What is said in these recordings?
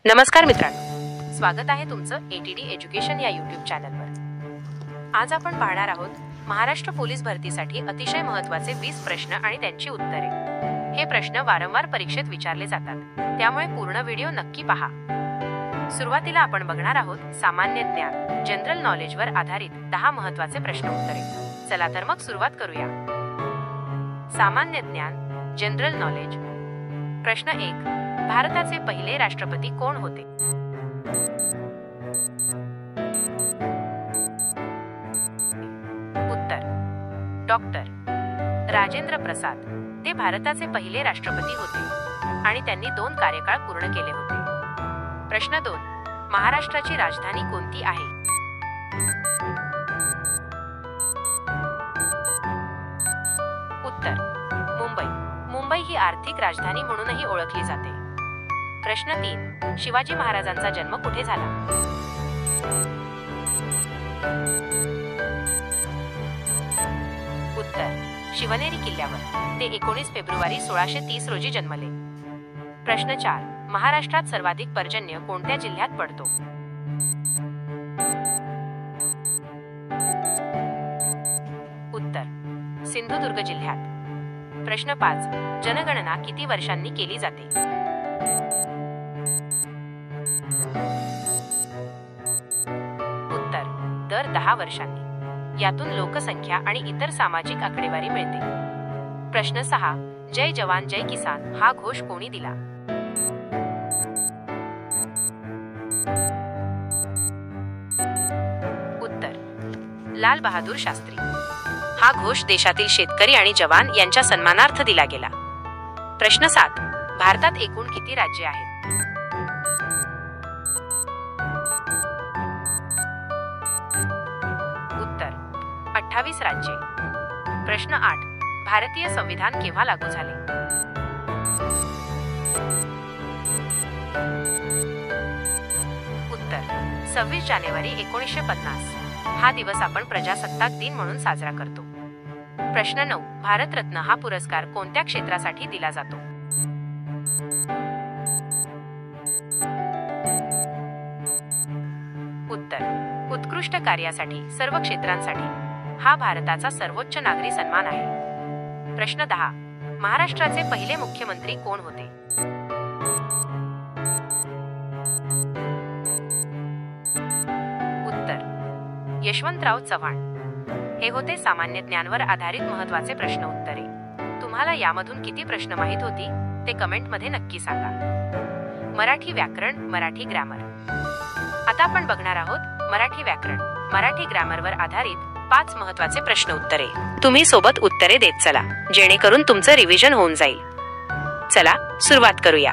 नमस्कार मित्रांनो, स्वागत आहे तुमचं ATD एज्युकेशन या YouTube चॅनलवर। आज आपण पाहणार आहोत महाराष्ट्र पोलीस भरतीसाठी अतिशय महत्त्वाचे 20 प्रश्न आणि त्यांची उत्तरे। हे प्रश्न वारंवार परीक्षेत विचारले जातात, त्यामुळे पूर्ण व्हिडिओ नक्की पहा। सुरुवातीला आपण बघणार आहोत सामान्य ज्ञान जनरल नॉलेजवर आधारित 10 महत्त्वाचे प्रश्न उत्तरे। चला तर मग सुरुवात करूया। सामान्य ज्ञान जनरल नॉलेज। प्रश्न 1, भारताचे पहिले राष्ट्रपती कोण होते? उत्तर डॉक्टर राजेंद्र प्रसाद। ते भारताचे पहिले राष्ट्रपती होते आणि त्यांनी 2 कार्यकाळ पूर्ण केले होते। प्रश्न 2, महाराष्ट्राची राजधानी कोणती आहे? उत्तर मुंबई। मुंबई ही आर्थिक राजधानी म्हणूनही ओळखली जाते। प्रश्न 3, शिवाजी महाराजांचा जन्म कुठे झाला? उत्तर शिवनेरी किल्ल्यावर। ते 19 फेब्रुवारी 1630 रोजी जन्मले। प्रश्न 4, महाराष्ट्रात सर्वाधिक पर्जन्य कोणत्या जिल्ह्यात पडतो? उत्तर सिंधुदुर्ग जिल्ह्यात। प्रश्न 5, जनगणना किती वर्षांनी केली जाते? दर 10 वर्षांनी। यातून लोकसंख्या आणि इतर सामाजिक आकडेवारी मिळते। प्रश्न 6, जय जवान जय किसान हा घोष कोणी दिला? उत्तर लाल बहादूर शास्त्री। हा घोष देशातील शेतकरी आणि जवान यांच्या सन्मानार्थ दिला गेला। प्रश्न 7, भारतात एकूण किती राज्ये आहेत? उत्तर 28 राज्ये। प्रश्न 8, भारतीय संविधान केव्हा लागू झाले? उत्तर 26 जानेवारी 1950। हा दिवस आपण प्रजासत्ताक दिन म्हणून साजरा करतो। प्रश्न 9, भारतरत्न हा पुरस्कार कोणत्या क्षेत्रासाठी दिला जातो? उत्तर उत्कृष्ट कार्यासाठी सर्व क्षेत्रांसाठी। हा भारताचा सर्वोच्च नागरी सन्मान आहे। प्रश्न 10, महाराष्ट्राचे पहिले मुख्यमंत्री कोण होते? उत्तर यशवंतराव चव्हाण। हे होते सामान्य ज्ञानवर आधारित महत्त्वाचे प्रश्न उत्तरे। तुम्हाला यामधून किती प्रश्न माहित होती ते कमेंट मध्ये नक्की सांगा। मराठी व्याकरण, मराठी ग्रामर। आता आपण बघणार आहोत मराठी व्याकरण, मराठी ग्रामरवर आधारित 5 महत्त्वाचे प्रश्न उत्तरे। तुम्ही सोबत उत्तरे देत चला, जेणेकरून तुमचं रिव्हिजन होऊन जाईल। चला सुरुवात करूया।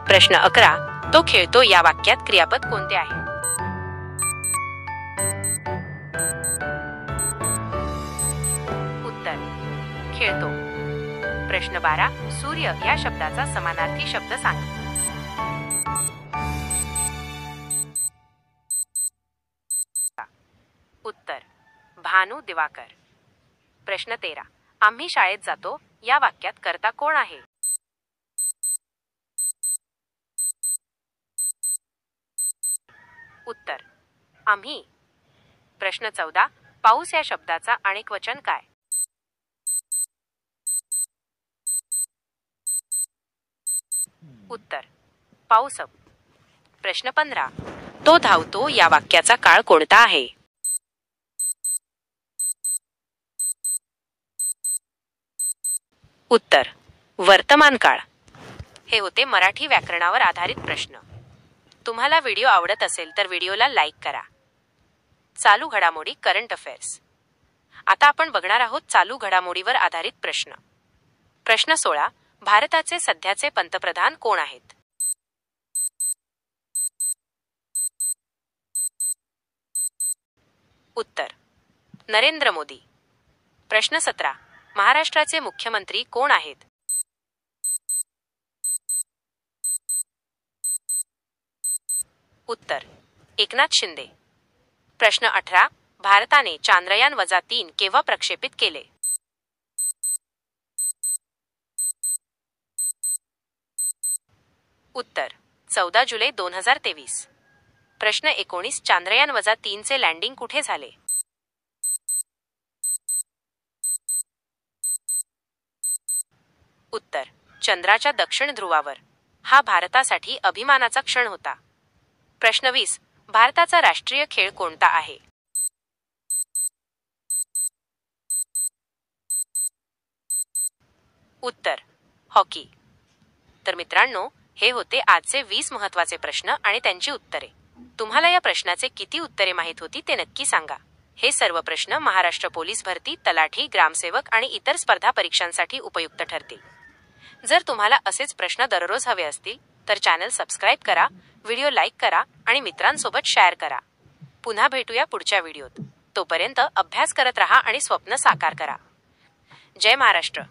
प्रश्न 11, तो खेळतो या वाक्यात क्रियापद कोणते आहे? उत्तर खेळतो। प्रश्न 12, सूर्य या शब्दाचा समानार्थी शब्द सांग। उत्तर भानू दिवाकर। प्रश्न 13, आम्ही शाळेत जातो या वाक्यात कर्ता कोण आहे? उत्तर आम्ही। प्रश्न 14, पाऊस या शब्दाचा अनेकवचन काय? उत्तर पाऊसप। प्रश्न 15, तो धावतो या वाक्याचा काळ कोणता आहे? उत्तर वर्तमान काळ। हे होते मराठी व्याकरणावर आधारित प्रश्न। तुम्हाला व्हिडिओ आवडत असेल तर व्हिडिओला लाईक करा। चालू घडामोडी, करंट अफेअर्स। आता आपण बघणार आहोत चालू घडामोडीवर आधारित प्रश्न। प्रश्न 16, भारताचे सध्याचे पंतप्रधान कोण आहेत? उत्तर नरेंद्र मोदी। प्रश्न 17, महाराष्ट्राचे मुख्यमंत्री कोण आहेत? उत्तर एकनाथ शिंदे। प्रश्न 18, भारताने चांद्रयान-3 केव्हा प्रक्षेपित केले? उत्तर 14 जुलै 2023. प्रश्न 19. चांद्रयान-3 चे लँडिंग कुठे झाले? उत्तर: चंद्राच्या दक्षिण ध्रुवावर. हा भारतासाठी अभिमानाचा क्षण होता. प्रश्न 20. भारताचा राष्ट्रीय खेळ कोणता आहे? उत्तर: हॉकी. तर मित्रांनो, हे होते आजचे 20 महत्त्वाचे प्रश्न आणि त्यांची उत्तरे. तुम्हाला या प्रश्नाचे किती उत्तरे माहीत होती ते नक्की सांगा. हे सर्व प्रश्न महाराष्ट्र पोलीस भरती, तलाठी, ग्रामसेवक आणि इतर स्पर्धा परीक्षांसाठी उपयुक्त ठरतील. जर तुम्हाला असेच प्रश्न दररोज हवे असतील तर चॅनल सबस्क्राईब करा, व्हिडिओ लाईक करा आणि मित्रांसोबत शेअर करा. पुन्हा भेटूया पुढच्या व्हिडिओत. तोपर्यंत अभ्यास करत राहा आणि स्वप्न साकार करा. जय महाराष्ट्र.